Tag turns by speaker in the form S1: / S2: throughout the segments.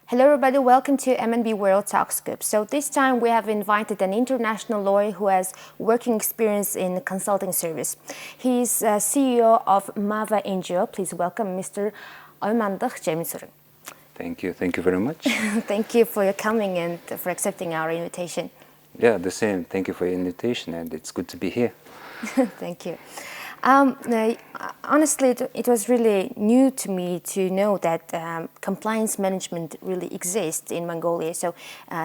S1: Hello everybody, welcome to MNB World Talk Stoop. So this time we have invited an international lawyer who has working experience in consulting service. He's CEO of MAWA NGO. Please welcome Mr. Oimandakh Jamiyansuren.
S2: Thank you very much.
S1: Thank you for your coming and for accepting our invitation.
S2: Yeah, the same. Thank you for your invitation, and it's good to be here.
S1: Thank you. Honestly, it was really new to me to know that compliance management really exists in Mongolia. So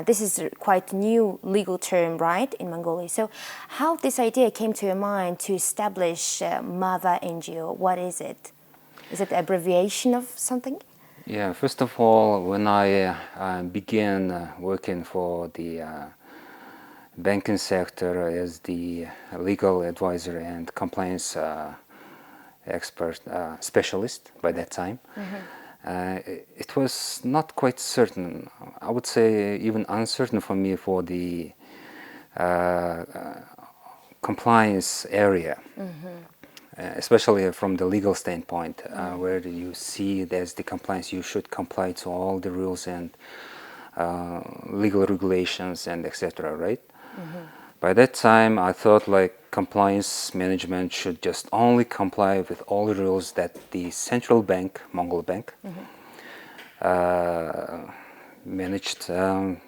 S1: this is a quite new legal term, right, in Mongolia. So how this idea came to your mind to establish MAWA NGO? What is it? Is it an abbreviation of something?
S2: Yeah, first of all, when I began working for the banking sector as the legal advisor and compliance expert specialist by that time, it was not quite certain. I would say even uncertain for me for the compliance area, especially from the legal standpoint, where you see there's the compliance, you should comply to all the rules and legal regulations and etc. Right? By that time, I thought like compliance management should just only comply with all the rules that the central bank, Mongol Bank, managed to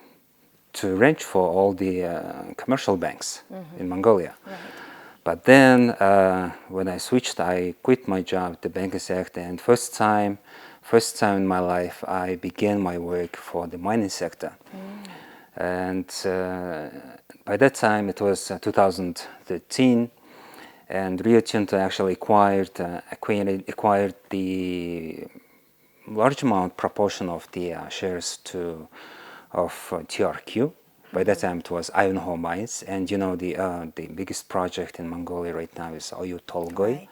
S2: arrange for all the commercial banks in Mongolia.
S1: Right.
S2: But then when I switched, I quit my job, the banking sector, and first time in my life, I began my work for the mining sector. And by that time, it was 2013, and Rio Tinto actually acquired the large amount proportion of the shares of TRQ. By that time, it was Ivanhoe Mines, and you know the biggest project in Mongolia right now is Oyu Tolgoi.
S1: Right.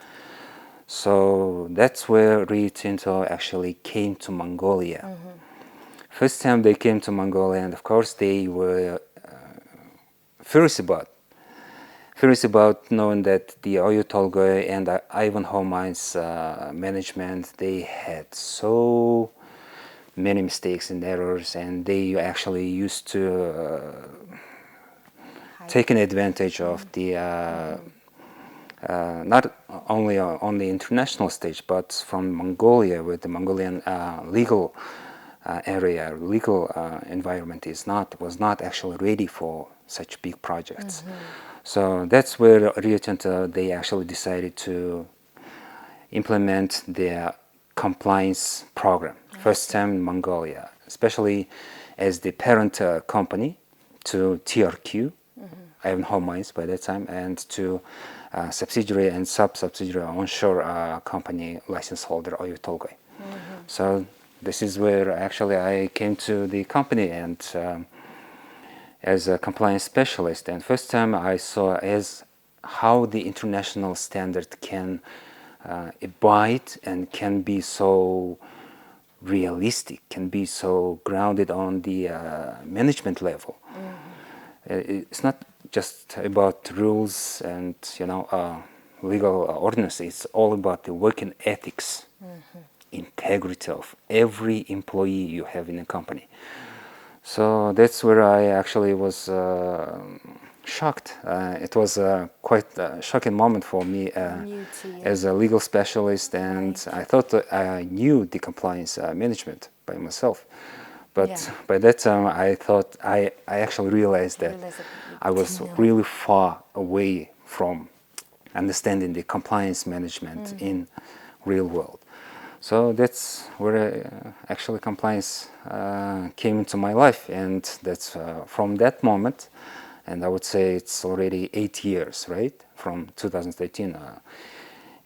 S2: So that's where Rio Tinto actually came to Mongolia. First time they came to Mongolia, and of course they were furious about knowing that the Oyu Tolgoi and Ivanhoe Mines management, they had so many mistakes and errors, and they actually used to taking advantage of the not only on the international stage, but from Mongolia, with the Mongolian legal environment was not actually ready for such big projects. So that's where Rio Tinto, they actually decided to implement their compliance program. First time in Mongolia, especially as the parent company to TRQ, Ivanhoe Mines by that time, and to subsidiary and sub-subsidiary onshore company license holder Oyu Tolgoi. So this is where actually I came to the company and as a compliance specialist. And first time I saw as how the international standard can abide and can be so realistic, can be so grounded on the management level. It's not just about rules and legal ordinance. It's all about the working ethics, integrity of every employee you have in a company. So that's where I actually was shocked. It was quite a shocking moment for me as a legal specialist, and I thought that I knew the compliance management by myself. But by that time, I thought I actually realized that I was really far away from understanding the compliance management in real world. So that's where actually compliance came into my life, and that's from that moment, and I would say it's already 8 years, right? From 2013,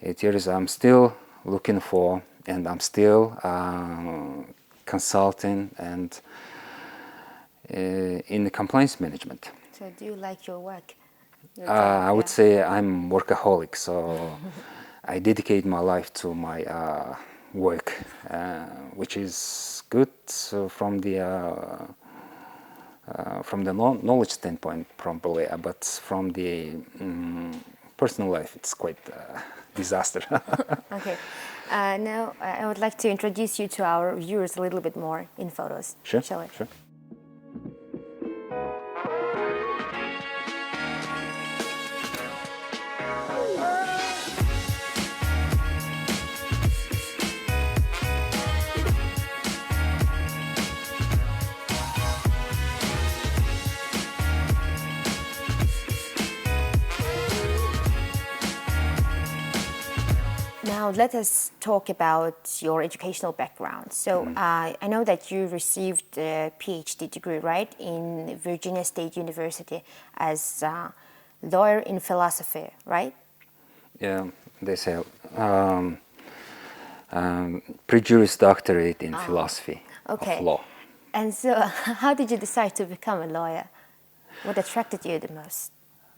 S2: 8 years, I'm still looking for, and I'm still consulting and in the compliance management.
S1: So do you like your work?
S2: I would say I'm workaholic, so I dedicate my life to my work, which is good from the knowledge standpoint, probably, but from the personal life, it's quite disaster.
S1: Okay. Now I would like to introduce you to our viewers a little bit more in photos.
S2: Sure,
S1: Shall I?
S2: sure.
S1: Now let us talk about your educational background. So I know that you received a PhD degree, right, in Virginia State University as a lawyer in philosophy, right?
S2: Yeah, they say pre-juris doctorate in philosophy of law.
S1: And so how did you decide to become a lawyer? What attracted you the most?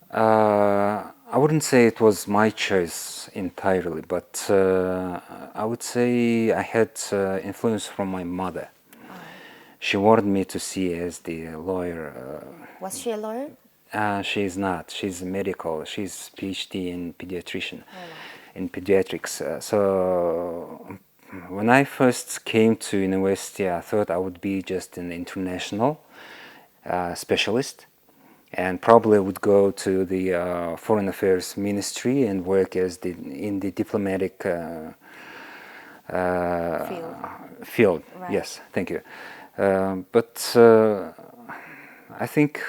S2: I wouldn't say it was my choice entirely, but I would say I had influence from my mother. She wanted me to see as the lawyer.
S1: Was she a lawyer?
S2: She is not. She's medical. She's PhD in pediatrician, in pediatrics. So when I first came to university, I thought I would be just an international specialist, and probably would go to the Foreign Affairs Ministry and work as in the diplomatic field.
S1: Right.
S2: Yes, thank you. But I think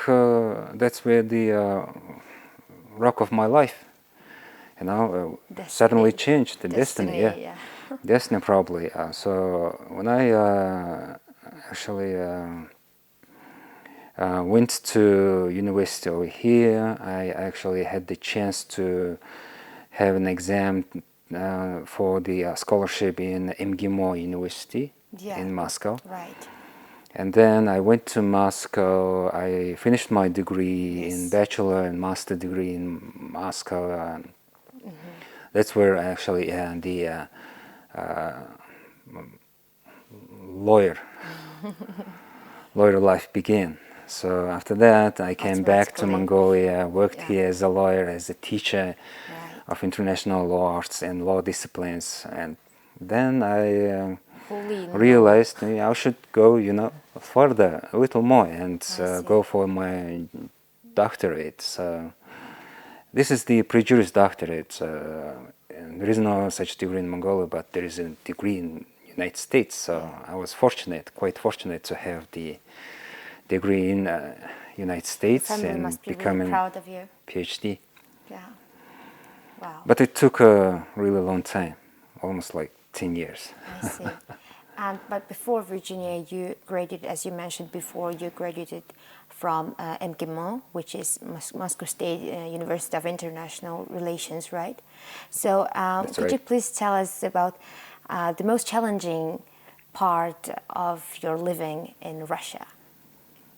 S2: that's where the rock of my life, suddenly changed. The destiny, yeah. Destiny probably. So when I actually went to university over here, I actually had the chance to have an exam for the scholarship in MGIMO University in Moscow.
S1: Right.
S2: And then I went to Moscow. I finished my degree in bachelor and master degree in Moscow. That's where actually the lawyer life began. So after that, I came back to Mongolia, worked here as a lawyer, as a teacher of international law arts and law disciplines. And then I realized I should go, further, a little more, and go for my doctorate. So this is the pre-juris doctorate. There is no such degree in Mongolia, but there is a degree in United States. So I was quite fortunate to have the degree in United States and becoming
S1: proud of you.
S2: PhD.
S1: Yeah. Wow.
S2: But it took a really long time, almost like 10 years.
S1: I see. But before Virginia, you graduated, as you mentioned before, you graduated from MGIMO, which is Moscow State University of International Relations, right? So could you please tell us about the most challenging part of your living in Russia?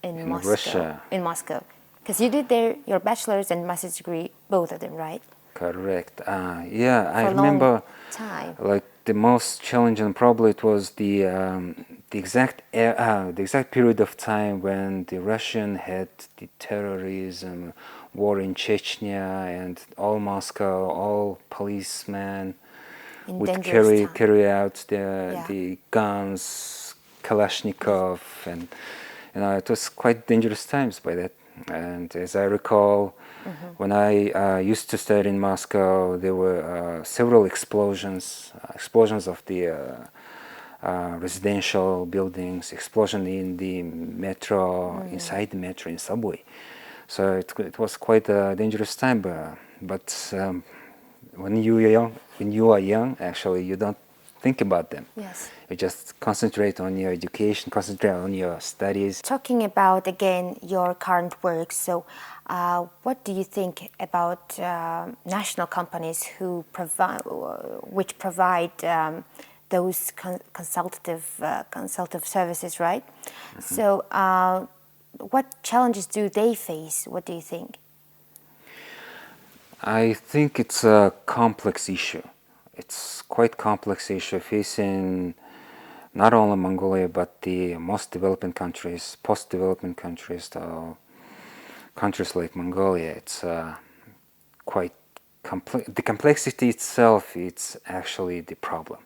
S1: In Moscow, because you did there your bachelor's and master's degree, both of them, right?
S2: Correct. Yeah, I
S1: For a
S2: remember.
S1: Long time.
S2: Like the most challenging, probably it was the exact period of time when the Russian had the terrorism, war in Chechnya, and all Moscow, all policemen would carry out the guns, Kalashnikov, and it was quite dangerous times by that. And as I recall, when I used to study in Moscow, there were several explosions of the residential buildings, explosion in the metro, inside the metro, in subway. So it was quite a dangerous time. But when you are young, actually, you don't think about them.
S1: Yes.
S2: You just concentrate on your education, concentrate on your studies.
S1: Talking about, again, your current work, so what do you think about national companies which provide those consultative services, right? So what challenges do they face? What do you think?
S2: I think it's a complex issue. It's quite complex issue facing not only Mongolia but the most developing countries, post-development countries, countries like Mongolia. It's quite the complexity itself, it's actually the problem.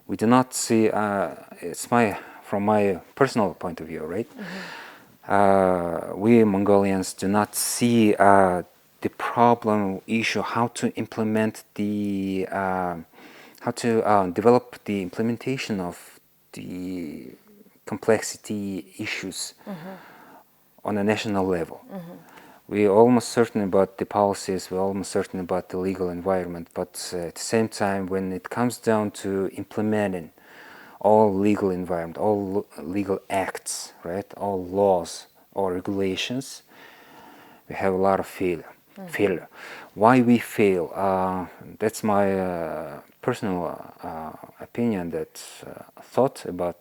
S2: We do not see, from my personal point of view, right? We Mongolians do not see the problem issue, how to implement how to develop the implementation of the complexity issues on a national level. We're almost certain about the policies, we're almost certain about the legal environment, but at the same time, when it comes down to implementing all legal environment, all legal acts, right, all laws or regulations, we have a lot of failure. Why we fail? That's my personal opinion, that thought about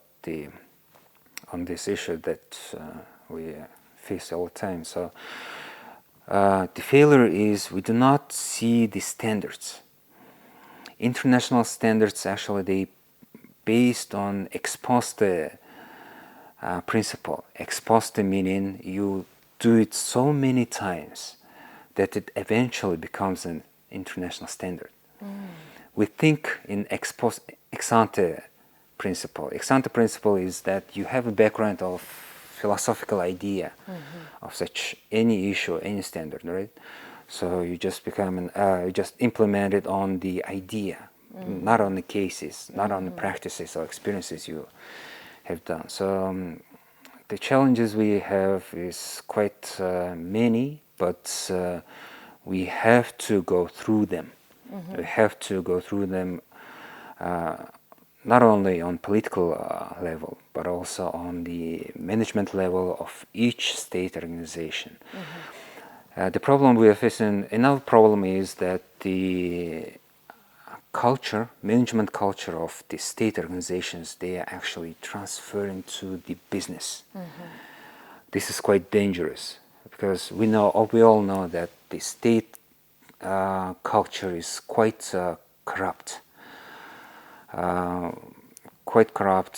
S2: on this issue that we face all the time. So the failure is we do not see the standards. International standards, actually, they based on ex post principle. Ex post meaning you do it so many times that it eventually becomes an international standard. We think in ex ante principle. Ex ante principle is that you have a background of philosophical idea of such any issue, any standard, right? So you just become you just implement it on the idea, not on the cases, not on the practices or experiences you have done. So the challenges we have is quite many, but we have to go through them. We have to go through them not only on political level, but also on the management level of each state organization. The problem we are facing, another problem is that the culture, management culture of the state organizations, they are actually transferring to the business. This is quite dangerous because we all know that the state culture is quite corrupt.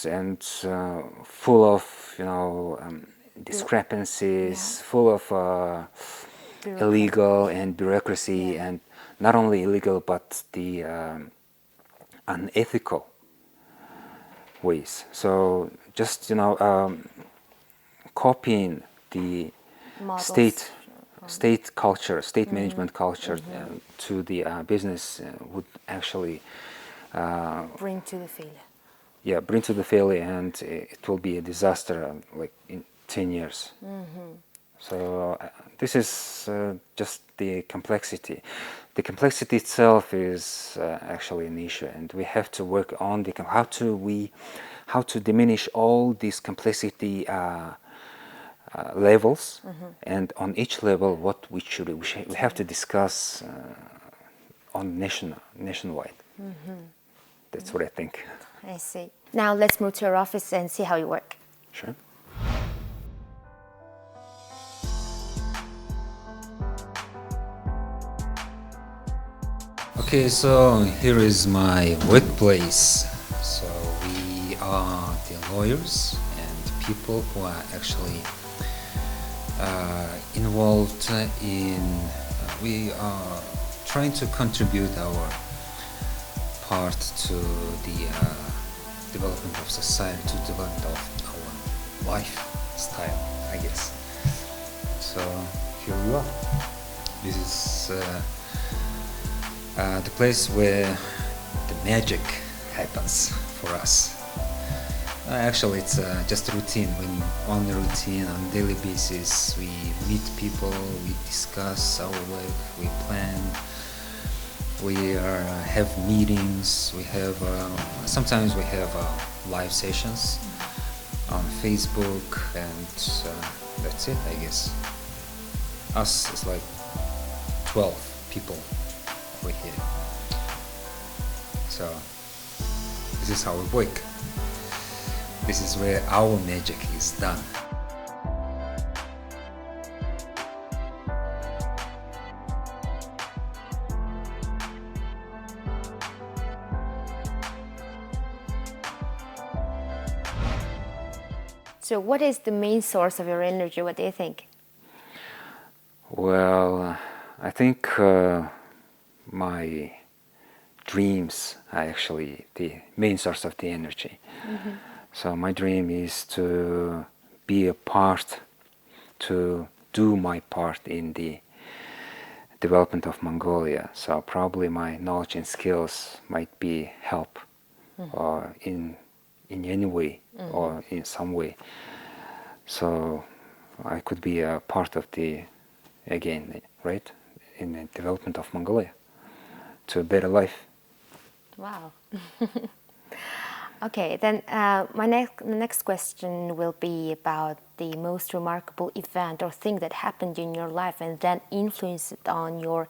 S2: And full of discrepancies, full of illegal and bureaucracy, and not only illegal but the unethical ways. So just copying the
S1: Models.
S2: state culture, state management culture to the business would actually
S1: Bring to the failure.
S2: Yeah, bring to the failure, and it will be a disaster like in 10 years. So this is just the complexity. The complexity itself is actually an issue, and we have to work on how to diminish all these complexity levels, and on each level what we have to discuss on nationwide. That's what I think.
S1: I see. Now let's move to our office and see how you work.
S2: Sure. Okay, so here is my workplace. So we are the lawyers and people who are actually involved in, we are trying to contribute our part to the development of society, to development of our lifestyle, I guess. So here we are. This is the place where the magic happens for us. Actually, it's just a routine. When on the routine, on a daily basis, we meet people, we discuss our work, we plan. We have meetings. We have sometimes we have live sessions on Facebook, and that's it, I guess. Us is like 12 people over here. So this is how we work. This is where our magic is done.
S1: So what is the main source of your energy? What do you think?
S2: Well, I think my dreams are actually the main source of the energy. So my dream is to be a part, to do my part in the development of Mongolia. So probably my knowledge and skills might be help or in any way or in some way. So I could be a part of the, again, right, in the development of Mongolia to a better life.
S1: Wow. Okay, then the next question will be about the most remarkable event or thing that happened in your life and then influenced on your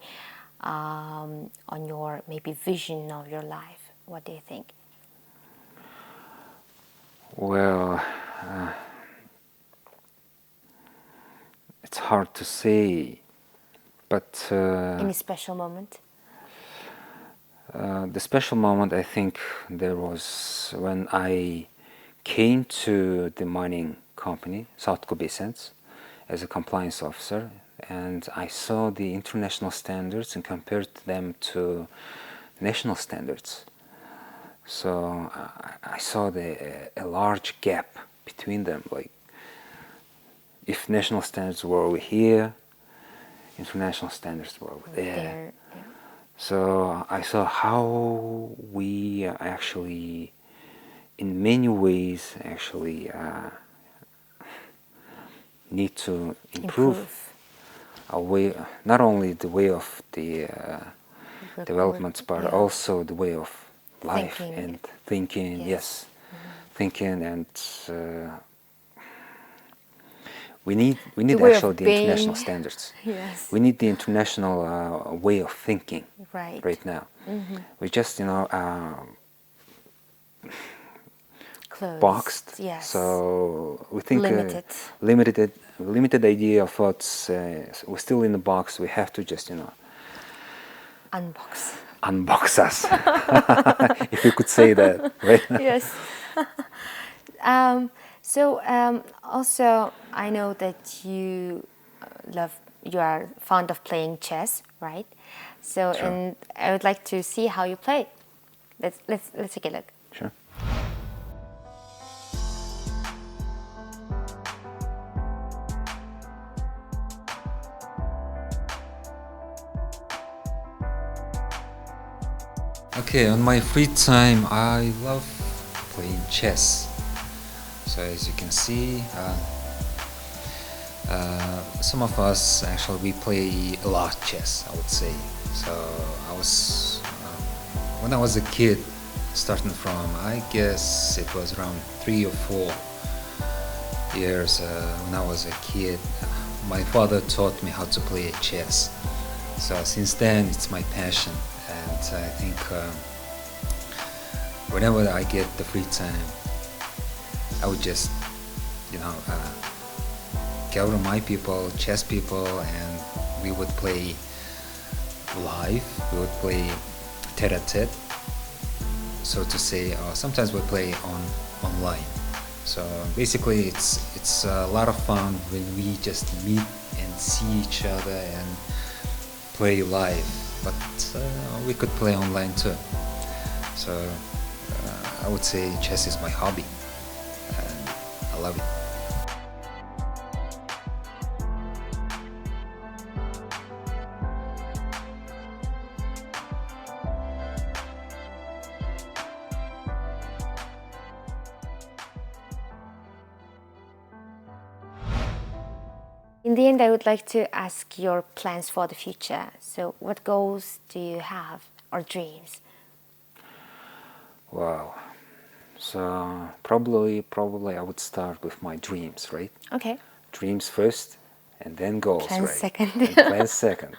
S1: maybe vision of your life. What do you think?
S2: Well, it's hard to say, but
S1: Any special moment?
S2: the special moment, I think, there was when I came to the mining company, South Kobe Sense, as a compliance officer, and I saw the international standards and compared them to national standards. So I saw a large gap between them. Like, if national standards were over here, international standards were over there.
S1: Yeah.
S2: So I saw how we actually, in many ways, actually need to improve our way, not only the way of the developments, but also the way of life and thinking. Yes, thinking, and we need actually the international standards.
S1: Yes.
S2: We need the international way of thinking right now. We just
S1: Closed.
S2: boxed.
S1: Yes.
S2: So we think
S1: Limited.
S2: limited idea of what's we're still in the box. We have to just unbox us, if you could say that, right?
S1: Yes. Also, I know that you are fond of playing chess, right? So,
S2: Sure.
S1: and I would like to see how you play. Let's take a look.
S2: Sure. Okay, on my free time, I love playing chess. So as you can see, some of us actually we play a lot chess, I would say. So I was when I was a kid, starting from, I guess it was around 3 or 4 years when I was a kid, my father taught me how to play chess. So since then it's my passion, and I think whenever I get the free time, I would just gather my people, chess people, and we would play live, we would play tete-a-tete, so to say, or sometimes we play online. So basically it's a lot of fun when we just meet and see each other and play live, but we could play online too. So I would say chess is my hobby, and I love it.
S1: In the end, I would like to ask your plans for the future. So, what goals do you have or dreams?
S2: Wow. So probably I would start with my dreams, right?
S1: Okay.
S2: Dreams first, and then goals,
S1: Plans
S2: right?
S1: second.
S2: And plans second.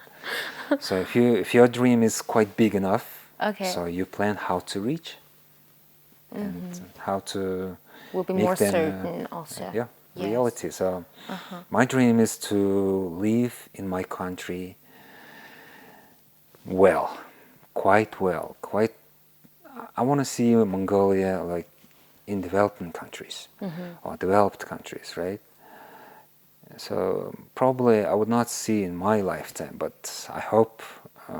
S2: So if your dream is quite big enough,
S1: Okay.
S2: so you plan how to reach, and how to
S1: Will be
S2: make
S1: more
S2: them
S1: certain also.
S2: yeah,
S1: Yes.
S2: reality. So my dream is to live in my country quite well. I want to see Mongolia like in developing countries or developed countries, right? So probably I would not see in my lifetime, but I hope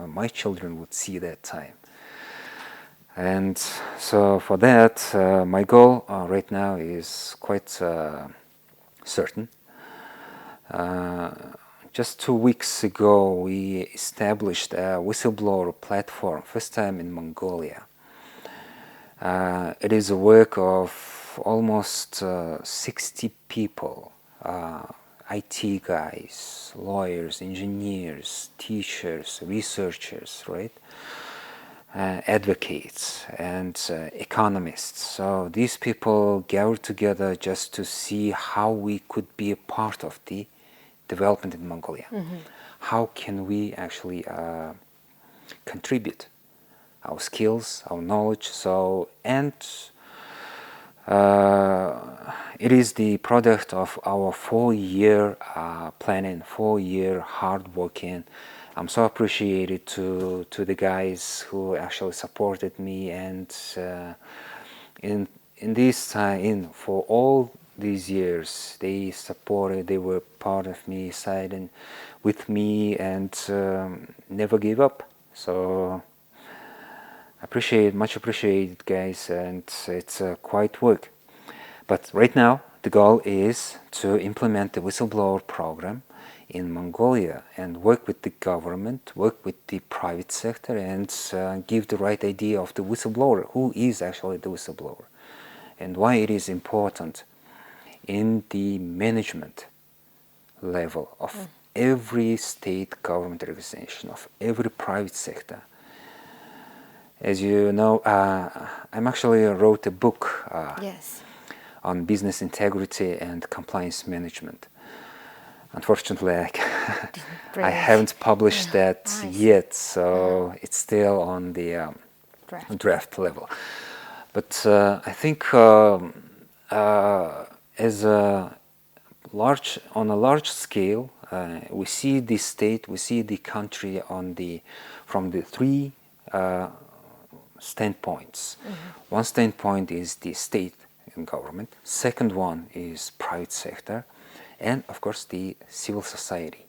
S2: my children would see that time. And so for that, my goal right now is quite certain. Just 2 weeks ago, we established a whistleblower platform, first time in Mongolia. It is a work of almost 60 people, IT guys, lawyers, engineers, teachers, researchers, right? Advocates and economists. So these people gathered together just to see how we could be a part of the development in Mongolia. How can we actually contribute our skills, our knowledge? So, and it is the product of our 4-year planning, 4-year hard working. I'm so appreciated to the guys who actually supported me, and in this time, for all these years, they supported, they were part of me, siding with me, and never gave up. So much appreciated, guys, and it's quite work. But right now, the goal is to implement the whistleblower program in Mongolia and work with the government, work with the private sector, and give the right idea of the whistleblower, who is actually the whistleblower, and why it is important in the management level of every state government organization, of every private sector. As you know, I'm actually wrote a book
S1: Yes.
S2: on business integrity and compliance management. Unfortunately, I haven't published that yet, so it's still on the draft level. But I think as a on a large scale, we see the state, we see the country from the 3 standpoints. One standpoint is the state and government. Second one is private sector, and of course the civil society,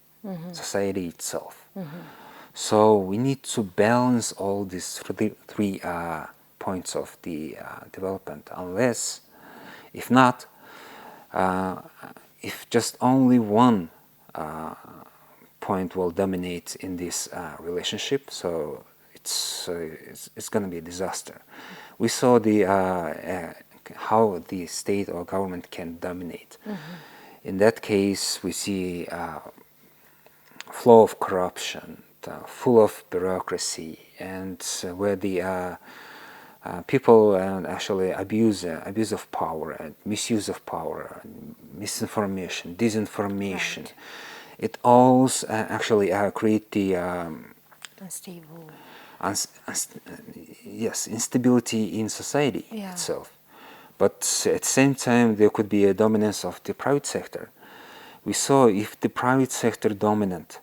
S2: society itself. So we need to balance all these three points of the development. Unless, if not, if just only one point will dominate in this relationship, so it's going to be a disaster. We saw the how the state or government can dominate. In that case, we see flow of corruption, full of bureaucracy, and where the people actually abuse of power and misuse of power, and misinformation, disinformation.
S1: Right.
S2: It all actually create the
S1: Unstable.
S2: Yes, instability in society
S1: Yeah.
S2: itself. But at the same time, there could be a dominance of the private sector. We saw if the private sector dominant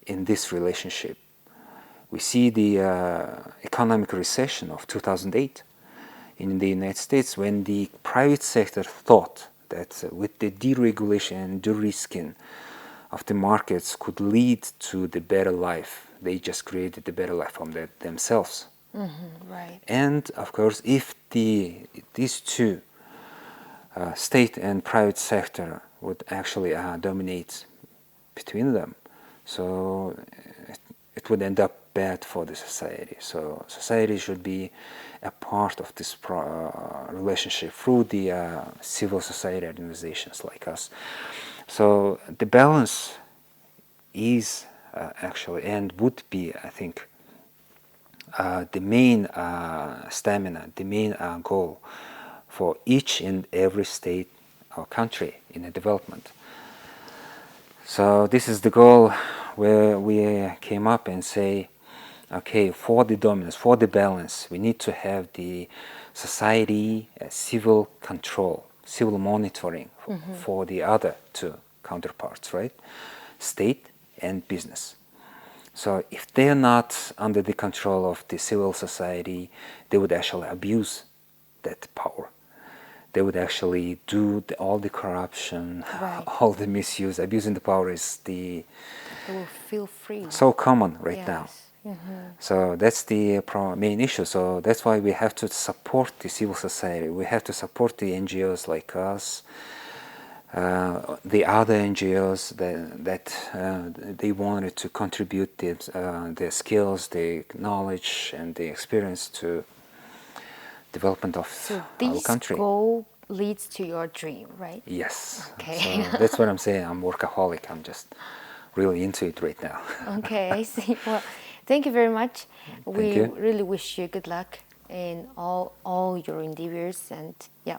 S2: in this relationship, we see the economic recession of 2008 in the United States, when the private sector thought that with the deregulation and de-risking of the markets could lead to the better life. They just created the better life from themselves.
S1: Right.
S2: And of course, if these two, state and private sector, would actually dominate between them, so it would end up bad for the society. So society should be a part of this relationship through the civil society organizations like us. So the balance is actually, and would be, I think, the main stamina, the main goal for each and every state or country in a development. So this is the goal where we came up and say, okay, for the dominance, for the balance, we need to have the society civil control, civil monitoring for the other two counterparts, right? State and business. So if they're not under the control of the civil society, they would actually abuse that power. They would actually do all the corruption,
S1: Right.
S2: all the misuse. Abusing the power is
S1: They will feel free.
S2: so common right now. So that's the main issue. So that's why we have to support the civil society. We have to support the NGOs like us, the other NGOs that they wanted to contribute their skills, their knowledge, and the experience to development of
S1: So
S2: our
S1: this
S2: country.
S1: goal leads to your dream, right?
S2: Yes.
S1: Okay.
S2: So that's what I'm saying. I'm workaholic. I'm just really into it right now.
S1: Okay, I see. Well, thank you very much. We
S2: you.
S1: really wish you good luck in all your endeavors, and yeah,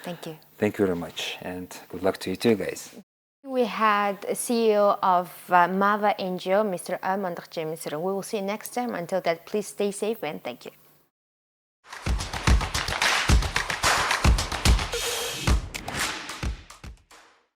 S1: thank you.
S2: Thank you very much, and good luck to you too, guys.
S1: We had a CEO of MAWA NGO, Mr. Oimandakh Jamiyansuren. We will see you next time. Until that, please stay safe and thank you.